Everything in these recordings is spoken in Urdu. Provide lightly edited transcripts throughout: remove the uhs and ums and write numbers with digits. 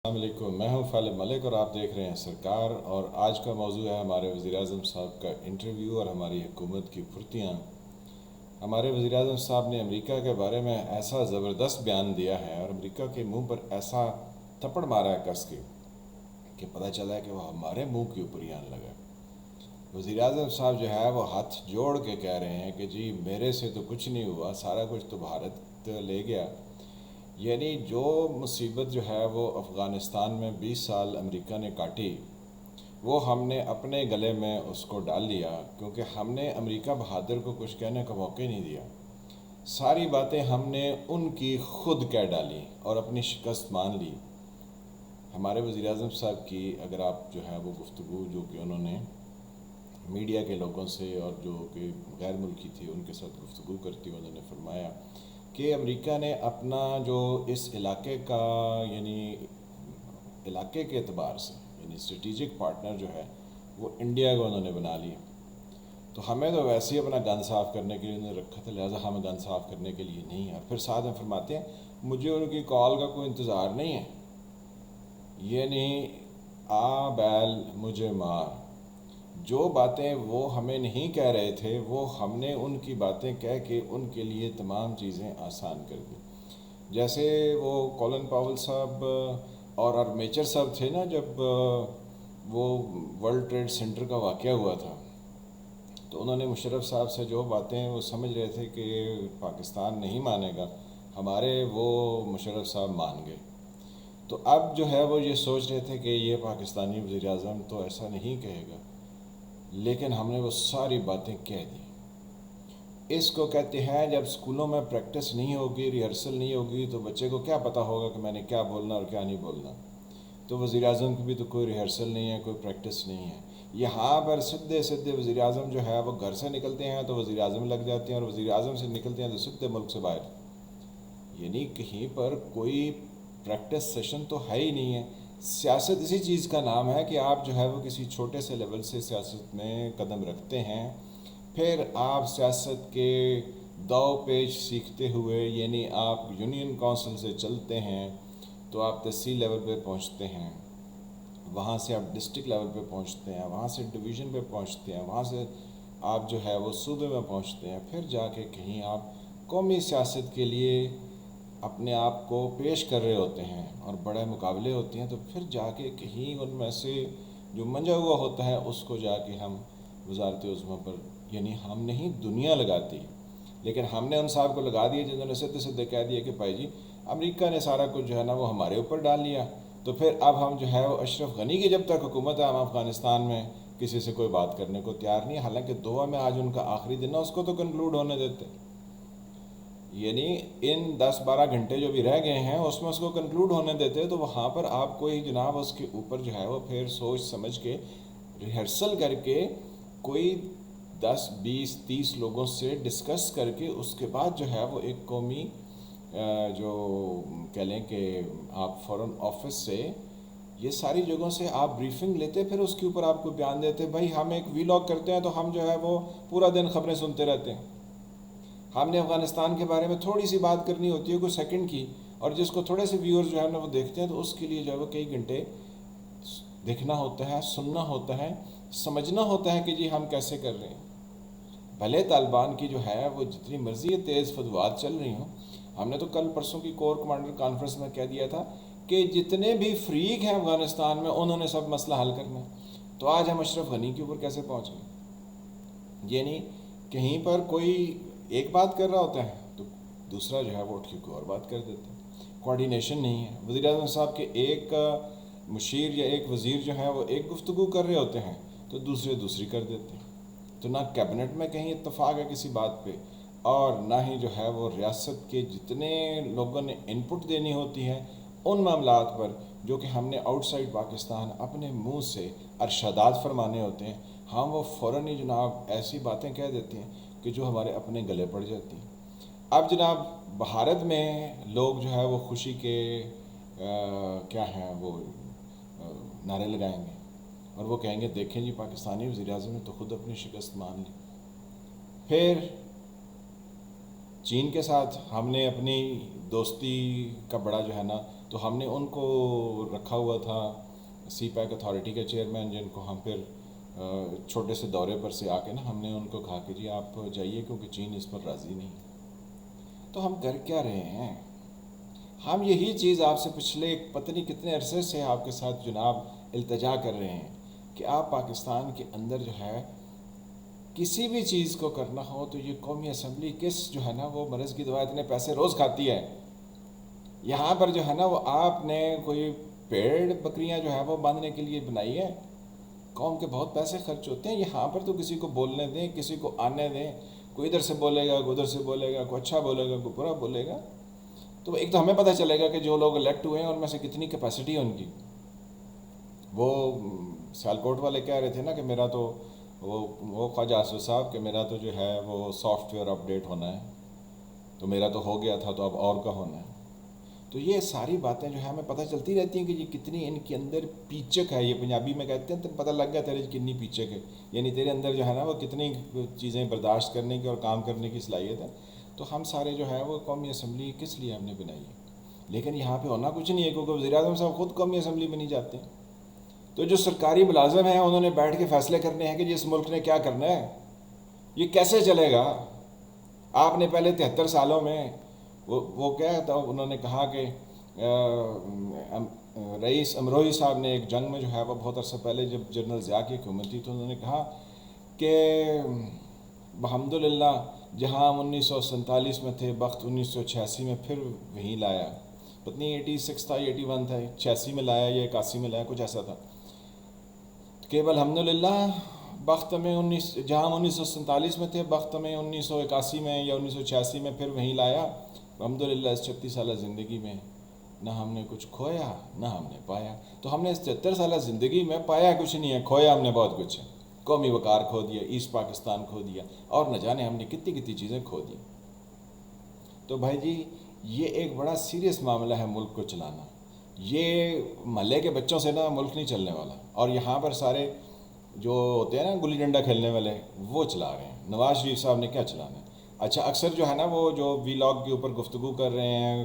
السلام علیکم، میں ہوں فالد ملک اور آپ دیکھ رہے ہیں سرکار۔ اور آج کا موضوع ہے ہمارے وزیر اعظم صاحب کا انٹرویو اور ہماری حکومت کی پھرتیاں۔ ہمارے وزیر اعظم صاحب نے امریکہ کے بارے میں ایسا زبردست بیان دیا ہے اور امریکہ کے منہ پر ایسا تھپڑ مارا ہے کس کے کہ پتہ چلا ہے کہ وہ ہمارے منہ کے اوپر ہی آنے لگا ہے۔ وزیر اعظم صاحب جو ہے وہ ہاتھ جوڑ کے کہہ رہے ہیں کہ جی میرے سے تو کچھ نہیں ہوا، سارا کچھ تو بھارت لے گیا۔ یعنی جو مصیبت جو ہے وہ افغانستان میں 20 سال امریکہ نے کاٹی، وہ ہم نے اپنے گلے میں اس کو ڈال لیا، کیونکہ ہم نے امریکہ بہادر کو کچھ کہنے کا موقع ہی نہیں دیا۔ ساری باتیں ہم نے ان کی خود کہہ ڈالی اور اپنی شکست مان لی۔ ہمارے وزیر اعظم صاحب کی اگر آپ جو ہے وہ گفتگو جو کہ انہوں نے میڈیا کے لوگوں سے اور جو کہ غیر ملکی تھے ان کے ساتھ گفتگو کرتی ہوئے انہوں نے فرمایا کہ امریکہ نے اپنا جو اس علاقے کا یعنی علاقے کے اعتبار سے یعنی اسٹریٹجک پارٹنر جو ہے وہ انڈیا کو انہوں نے بنا لیا۔ تو ہمیں تو ویسے ہی اپنا گن صاف کرنے کے لیے انہوں نے رکھا تھا، لہٰذا ہمیں گن صاف کرنے کے لیے نہیں ہے۔ اور پھر ساتھ میں فرماتے ہیں مجھے ان کی کال کا کوئی انتظار نہیں ہے، یعنی آ بیل مجھے مار۔ جو باتیں وہ ہمیں نہیں کہہ رہے تھے وہ ہم نے ان کی باتیں کہہ کے ان کے لیے تمام چیزیں آسان کر دی۔ جیسے وہ کولن پاول صاحب اور آرمیچر صاحب تھے نا، جب وہ ورلڈ ٹریڈ سینٹر کا واقعہ ہوا تھا تو انہوں نے مشرف صاحب سے جو باتیں وہ سمجھ رہے تھے کہ پاکستان نہیں مانے گا، ہمارے وہ مشرف صاحب مان گئے۔ تو اب جو ہے وہ یہ سوچ رہے تھے کہ یہ پاکستانی وزیر اعظم تو ایسا نہیں کہے گا، لیکن ہم نے وہ ساری باتیں کہہ دی۔ اس کو کہتے ہیں جب اسکولوں میں پریکٹس نہیں ہوگی، ریہرسل نہیں ہوگی، تو بچے کو کیا پتہ ہوگا کہ میں نے کیا بولنا اور کیا نہیں بولنا۔ تو وزیر اعظم کی بھی تو کوئی ریہرسل نہیں ہے، کوئی پریکٹس نہیں ہے۔ یہاں پر سدھے سدھے وزیر اعظم جو ہے وہ گھر سے نکلتے ہیں تو وزیر اعظم لگ جاتے ہیں، اور وزیر اعظم سے نکلتے ہیں تو سدھے ملک سے باہر۔ یعنی کہیں پر کوئی پریکٹس سیشن تو ہے ہی نہیں ہے۔ سیاست اسی چیز کا نام ہے کہ آپ جو ہے وہ کسی چھوٹے سے لیول سے سیاست میں قدم رکھتے ہیں، پھر آپ سیاست کے دو پیچ سیکھتے ہوئے یعنی آپ یونین کونسل سے چلتے ہیں تو آپ تحصیل لیول پہ پہنچتے ہیں، وہاں سے آپ ڈسٹرکٹ لیول پہ پہنچتے ہیں، وہاں سے ڈویژن پہ پہنچتے ہیں، وہاں سے آپ جو ہے وہ صوبے میں پہنچتے ہیں، پھر جا کے کہیں آپ قومی سیاست کے لیے اپنے آپ کو پیش کر رہے ہوتے ہیں اور بڑے مقابلے ہوتے ہیں، تو پھر جا کے کہیں ان میں سے جو منجا ہوا ہوتا ہے اس کو جا کے ہم وزارت عظمیٰ پر یعنی ہم نہیں دنیا لگاتی، لیکن ہم نے ان صاحب کو لگا دیا جنہوں نے سدھے سدھے کہہ دیا کہ بھائی جی امریکہ نے سارا کچھ جو ہے نا وہ ہمارے اوپر ڈال لیا، تو پھر اب ہم جو ہے وہ اشرف غنی کی جب تک حکومت ہے ہم افغانستان میں کسی سے کوئی بات کرنے کو تیار نہیں۔ حالانکہ دعا میں آج ان کا آخری دن ہے، اس کو تو کنکلوڈ ہونے دیتے، یعنی ان 10-12 گھنٹے جو بھی رہ گئے ہیں اس میں اس کو کنکلوڈ ہونے دیتے، تو وہاں پر آپ کوئی جناب اس کے اوپر جو ہے وہ پھر سوچ سمجھ کے ریہرسل کر کے کوئی 10-20-30 لوگوں سے ڈسکس کر کے اس کے بعد جو ہے وہ ایک قومی جو کہہ لیں کہ آپ فورن آفس سے یہ ساری جگہوں سے آپ بریفنگ لیتے، پھر اس کے اوپر آپ کو بیان دیتے۔ بھائی ہم ایک ویلاگ کرتے ہیں تو ہم جو ہے وہ پورا دن خبریں سنتے رہتے ہیں، ہم نے افغانستان کے بارے میں تھوڑی سی بات کرنی ہوتی ہے کوئی سیکنڈ کی، اور جس کو تھوڑے سے ویورز جو ہے نا وہ دیکھتے ہیں تو اس کے لیے جو ہے وہ کئی گھنٹے دیکھنا ہوتا ہے، سننا ہوتا ہے، سمجھنا ہوتا ہے کہ جی ہم کیسے کر رہے ہیں۔ بھلے طالبان کی جو ہے وہ جتنی مرضی تیز فتوحات چل رہی ہوں، ہم نے تو کل پرسوں کی کور کمانڈر کانفرنس میں کہہ دیا تھا کہ جتنے بھی فریق ہیں افغانستان میں انہوں نے سب مسئلہ حل کرنا ہے، تو آج ہم اشرف غنی کے اوپر کیسے پہنچ گئے؟ یعنی کہیں پر کوئی ایک بات کر رہا ہوتا ہے تو دوسرا جو ہے وہ اٹھ کے کوئی اور بات کر دیتا ہے، کوارڈینیشن نہیں ہے۔ وزیر اعظم صاحب کے ایک مشیر یا ایک وزیر جو ہے وہ ایک گفتگو کر رہے ہوتے ہیں تو دوسرے دوسری کر دیتے ہیں، تو نہ کیبنٹ میں کہیں اتفاق ہے کسی بات پہ، اور نہ ہی جو ہے وہ ریاست کے جتنے لوگوں نے ان پٹ دینی ہوتی ہے ان معاملات پر جو کہ ہم نے آؤٹ سائڈ پاکستان اپنے منہ سے ارشادات فرمانے ہوتے ہیں، ہم وہ فوراً ہی جناب ایسی باتیں کہہ دیتے ہیں کہ جو ہمارے اپنے گلے پڑ جاتی ہیں۔ اب جناب بھارت میں لوگ جو ہے وہ خوشی کے کیا ہیں وہ نعرے لگائیں گے اور وہ کہیں گے دیکھیں جی پاکستانی وزیر اعظم نے تو خود اپنی شکست مان لی۔ پھر چین کے ساتھ ہم نے اپنی دوستی کا بڑا جو ہے نا تو ہم نے ان کو رکھا ہوا تھا سی پیک اتھارٹی کے چیئرمین، جن کو ہم پھر چھوٹے سے دورے پر سے آ کے نا ہم نے ان کو کہا کہ جی آپ جائیے کیونکہ چین اس پر راضی نہیں۔ تو ہم کر کیا رہے ہیں؟ ہم یہی چیز آپ سے پچھلے پتہ نہیں کتنے عرصے سے آپ کے ساتھ جناب التجا کر رہے ہیں کہ آپ پاکستان کے اندر جو ہے کسی بھی چیز کو کرنا ہو تو یہ قومی اسمبلی کس جو ہے نا وہ مرض کی دوا اتنے پیسے روز کھاتی ہے۔ یہاں پر جو ہے نا وہ آپ نے کوئی پیڑ بکریاں جو ہے وہ باندھنے کے لیے بنائی ہے، قوم کے بہت پیسے خرچ ہوتے ہیں یہاں پر، تو کسی کو بولنے دیں، کسی کو آنے دیں، کوئی ادھر سے بولے گا، کوئی ادھر سے بولے گا، کوئی اچھا بولے گا، کوئی برا بولے گا، تو ایک تو ہمیں پتہ چلے گا کہ جو لوگ الیکٹ ہوئے ہیں ان میں سے کتنی کیپیسٹی ہے ان کی۔ وہ سیالکوٹ والے کہہ رہے تھے نا کہ میرا تو وہ خواجہ آصف صاحب کہ میرا تو جو ہے وہ سافٹ ویئر اپڈیٹ ہونا ہے، تو میرا تو ہو گیا تھا تو اب اور کا ہونا ہے۔ تو یہ ساری باتیں جو ہے ہمیں پتہ چلتی رہتی ہیں کہ یہ کتنی ان کے اندر پیچک ہے، یہ پنجابی میں کہتے ہیں تو پتہ لگ گیا تیرے کتنی پیچک ہے، یعنی تیرے اندر جو ہے نا وہ کتنی چیزیں برداشت کرنے کی اور کام کرنے کی صلاحیت ہے۔ تو ہم سارے جو ہے وہ قومی اسمبلی کس لیے ہم نے بنائی ہے، لیکن یہاں پہ ہونا کچھ نہیں ہے کیونکہ وزیر اعظم صاحب خود قومی اسمبلی بنی جاتے ہیں۔ تو جو سرکاری ملازم ہیں انہوں نے بیٹھ کے فیصلے کرنے ہیں کہ جی اس ملک نے کیا کرنا ہے، یہ کیسے چلے گا۔ آپ نے پہلے 73 سالوں میں وہ کیا تھا، انہوں نے کہا کہ رئیس امروہی صاحب نے ایک جنگ میں جو ہے وہ بہت عرصہ پہلے جب جنرل ضیاء کی حکومت تھی تو انہوں نے کہا کہ الحمدللہ جہاں ہم 1947 میں تھے بخت 1986 میں پھر وہیں لایا، پتنی 86 تھا 81 تھا، 86 میں لایا یا 81 میں لایا کچھ ایسا تھا، کہ الحمدللہ بخت میں جہاں ہم 1947 میں تھے بخت میں 1981 میں یا 1986 میں پھر وہیں لایا۔ الحمدللہ اس 36 سالہ زندگی میں نہ ہم نے کچھ کھویا نہ ہم نے پایا۔ تو ہم نے اس 73 سالہ زندگی میں پایا کچھ نہیں ہے، کھویا ہم نے بہت کچھ ہے، قومی وقار کھو دیا، ایسٹ پاکستان کھو دیا، اور نہ جانے ہم نے کتنی کتنی چیزیں کھو دی۔ تو بھائی جی یہ ایک بڑا سیریس معاملہ ہے ملک کو چلانا، یہ محلے کے بچوں سے نا ملک نہیں چلنے والا، اور یہاں پر سارے جو ہوتے ہیں نا گلی ڈنڈا کھیلنے والے وہ چلا رہے ہیں۔ نواز شریف صاحب نے کیا چلانا ہے؟ اچھا اکثر جو ہے نا وہ جو وی لاگ کے اوپر گفتگو کر رہے ہیں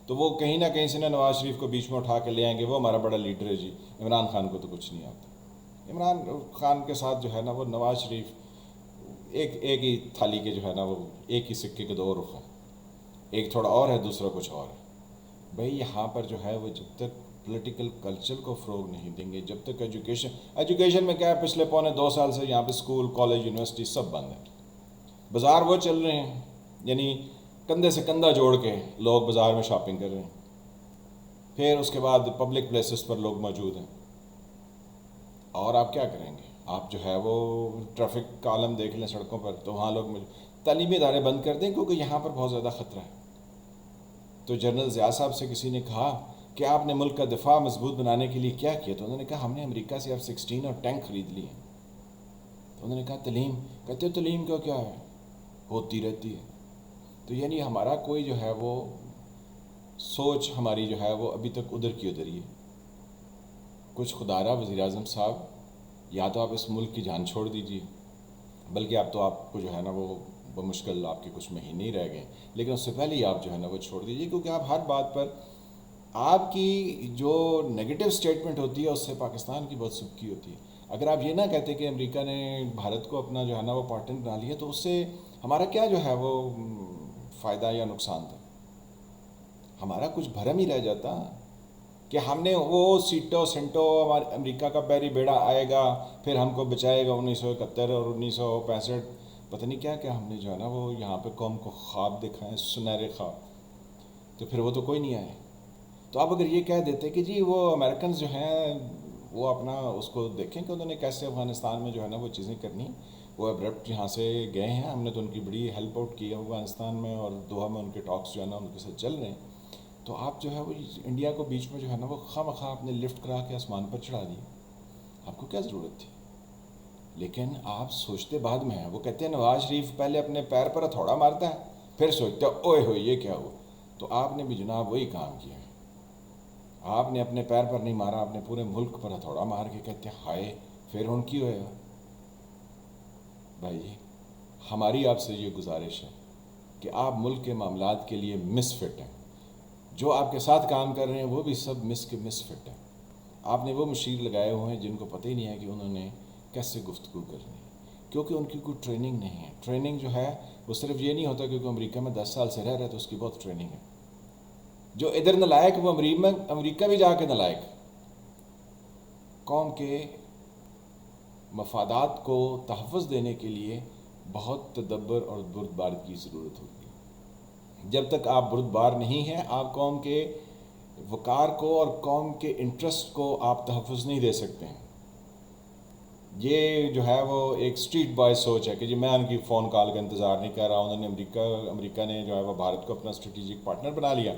تو وہ کہیں نہ کہیں سے نا نواز شریف کو بیچ میں اٹھا کے لے آئیں گے، وہ ہمارا بڑا لیڈر ہے جی، عمران خان کو تو کچھ نہیں آتا۔ عمران خان کے ساتھ جو ہے نا وہ نواز شریف ایک ہی تھالی کے جو ہے نا وہ ایک ہی سکے کے دو رخ ہیں، ایک تھوڑا اور ہے دوسرا کچھ اور ہے۔ بھئی یہاں پر جو ہے وہ جب تک پولیٹیکل کلچر کو فروغ نہیں دیں گے، جب تک ایجوکیشن میں کیا ہے، پچھلے 2.25 سال سے یہاں پہ اسکول کالج یونیورسٹی سب بند ہیں، بازار وہ چل رہے ہیں، یعنی کندھے سے کندھا جوڑ کے لوگ بازار میں شاپنگ کر رہے ہیں، پھر اس کے بعد پبلک پلیسز پر لوگ موجود ہیں، اور آپ کیا کریں گے؟ آپ جو ہے وہ ٹریفک کا عالم دیکھ لیں سڑکوں پر تو وہاں لوگ تعلیمی ادارے بند کر دیں کیونکہ یہاں پر بہت زیادہ خطرہ ہے۔ تو جنرل ضیاء صاحب سے کسی نے کہا کہ آپ نے ملک کا دفاع مضبوط بنانے کے لیے کیا کیا، تو انہوں نے کہا ہم نے امریکہ سے F-16 اور ٹینک خرید لی ہیں۔ تو انہوں نے کہا تعلیم، کہتے تعلیم کا کیا ہے، ہوتی رہتی ہے۔ تو یعنی ہمارا کوئی جو ہے وہ سوچ ہماری جو ہے وہ ابھی تک ادھر کی ادھر ہی ہے۔ کچھ خدارہ وزیر اعظم صاحب یا تو آپ اس ملک کی جان چھوڑ دیجیے، بلکہ اب تو آپ کو جو ہے نا وہ بمشکل آپ کے کچھ مہینے ہی رہ گئے، لیکن اس سے پہلے ہی آپ جو ہے نا وہ چھوڑ دیجیے، کیونکہ آپ ہر بات پر آپ کی جو نیگیٹو سٹیٹمنٹ ہوتی ہے اس سے پاکستان کی بہت سبکی ہوتی ہے۔ اگر آپ یہ نہ کہتے کہ امریکہ نے بھارت کو اپنا جو ہے نا وہ پارٹنر بنا لیا تو اس سے ہمارا کیا جو ہے وہ فائدہ یا نقصان تھا؟ ہمارا کچھ بھرم ہی رہ جاتا کہ ہم نے وہ سیٹو سنٹو ہمارے امریکہ کا بیری بیڑا آئے گا پھر ہم کو بچائے گا 1971 اور 1965 پتہ نہیں کیا کیا ہم نے جو ہے نا وہ یہاں پہ قوم کو خواب دکھائے سنہرے خواب، تو پھر وہ تو کوئی نہیں آئے۔ تو آپ اگر یہ کہہ دیتے کہ جی وہ امریکنز جو ہیں وہ اپنا اس کو دیکھیں کہ انہوں نے کیسے افغانستان میں جو ہے نا وہ چیزیں کرنی، وہ ابرپٹ یہاں سے گئے ہیں، ہم نے تو ان کی بڑی ہیلپ آؤٹ کی ہے افغانستان میں، اور دوحہ میں ان کے ٹاکس جو ہے نا ان کے ساتھ چل رہے ہیں، تو آپ جو ہے وہ انڈیا کو بیچ میں جو ہے نا وہ خواہ مخواہ آپ نے لفٹ کرا کے آسمان پر چڑھا دی، آپ کو کیا ضرورت تھی؟ لیکن آپ سوچتے بعد میں ہیں، وہ کہتے ہیں نواز شریف پہلے اپنے پیر پر ہتھوڑا مارتا ہے پھر سوچتے اوئے ہوئے یہ کیا ہوا، تو آپ نے بھی جناب وہی کام کیا ہے، آپ نے اپنے پیر پر نہیں مارا، آپ نے پورے ملک پر ہتھوڑا مار کے کہتے ہیں ہائے پھر ان کی ہوئے گا۔ بھائی جی ہماری آپ سے یہ گزارش ہے کہ آپ ملک کے معاملات کے لیے مس فٹ ہیں، جو آپ کے ساتھ کام کر رہے ہیں وہ بھی سب مس فٹ ہے. آپ نے وہ مشیر لگائے ہوئے ہیں جن کو پتہ ہی نہیں ہے کہ انہوں نے کیسے گفتگو کرنی ہے، کیونکہ ان کی کوئی ٹریننگ نہیں ہے. ٹریننگ جو ہے وہ صرف یہ نہیں ہوتا کیونکہ امریکہ میں 10 سال سے رہ رہے تو اس کی بہت ٹریننگ ہے. جو ادھر نالائق وہ امریکہ بھی جا کے نالائق. قوم کے مفادات کو تحفظ دینے کے لیے بہت تدبر اور بردبار کی ضرورت ہوگی. جب تک آپ بردبار نہیں ہیں آپ قوم کے وقار کو اور قوم کے انٹرسٹ کو آپ تحفظ نہیں دے سکتے ہیں. یہ جو ہے وہ ایک اسٹریٹ بوائے سوچ ہے کہ جی میں ان کی فون کال کا انتظار نہیں کر رہا. انہوں نے امریکہ نے جو ہے وہ بھارت کو اپنا اسٹریٹجک پارٹنر بنا لیا،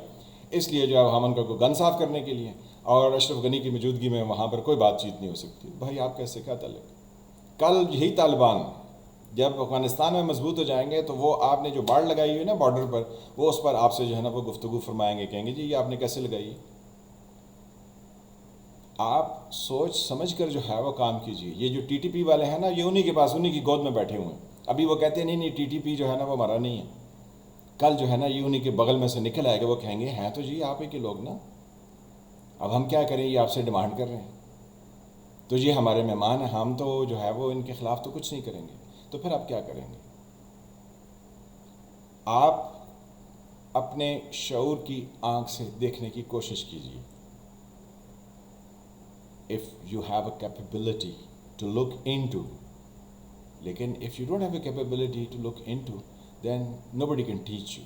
اس لیے جو ہے ہم ان کو گن صاف کرنے کے لیے، اور اشرف غنی کی موجودگی میں وہاں پر کوئی بات چیت نہیں ہو سکتی. بھائی آپ کیسے کیا تعلق؟ کل یہی طالبان جب افغانستان میں مضبوط ہو جائیں گے تو وہ آپ نے جو باڑ لگائی ہوئی ہے نا بارڈر پر، وہ اس پر آپ سے جو ہے نا وہ گفتگو فرمائیں گے، کہیں گے جی یہ آپ نے کیسے لگائی. آپ سوچ سمجھ کر جو ہے وہ کام کیجیے. یہ جو ٹی ٹی پی والے ہیں نا یہ انہی کے پاس انہی کی گود میں بیٹھے ہوئے ہیں. ابھی وہ کہتے ہیں نہیں ٹی ٹی پی جو ہے نا وہ ہمارا نہیں ہے. کل جو ہے نا یہ انہی کے بغل میں سے نکل آئے گا، وہ کہیں گے ہیں تو جی آپ ہی کے لوگ نا، اب ہم کیا کریں، یہ آپ سے ڈیمانڈ کر رہے ہیں تو یہ ہمارے مہمان ہیں، ہم تو جو ہے وہ ان کے خلاف تو کچھ نہیں کریں گے. تو پھر آپ کیا کریں گے؟ آپ اپنے شعور کی آنکھ سے دیکھنے کی کوشش کیجیے. if you have a capability to look into, لیکن if you don't have a capability to look into then nobody can teach you.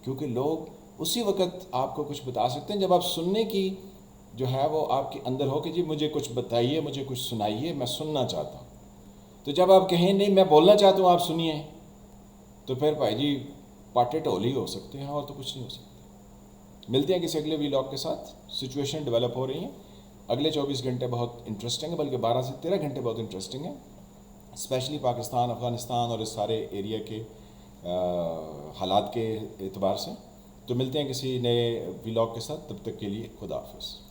کیونکہ لوگ اسی وقت آپ کو کچھ بتا سکتے ہیں جب آپ سننے کی جو ہے وہ آپ کے اندر ہو کہ جی مجھے کچھ بتائیے، مجھے کچھ سنائیے، میں سننا چاہتا ہوں. تو جب آپ کہیں نہیں میں بولنا چاہتا ہوں آپ سنیے، تو پھر بھائی جی پاٹے ٹول ہی ہو سکتے ہیں اور تو کچھ نہیں ہو سکتے. ملتے ہیں کسی اگلے ویلاگ کے ساتھ. سچویشن ڈیولپ ہو رہی ہیں، اگلے 24 گھنٹے بہت انٹرسٹنگ ہے، بلکہ 12 سے 13 گھنٹے بہت انٹرسٹنگ ہیں، اسپیشلی پاکستان، افغانستان اور اس سارے ایریا کے حالات کے اعتبار سے. تو ملتے ہیں کسی نئے ویلاگ کے ساتھ، تب تک کے لیے خدا حافظ.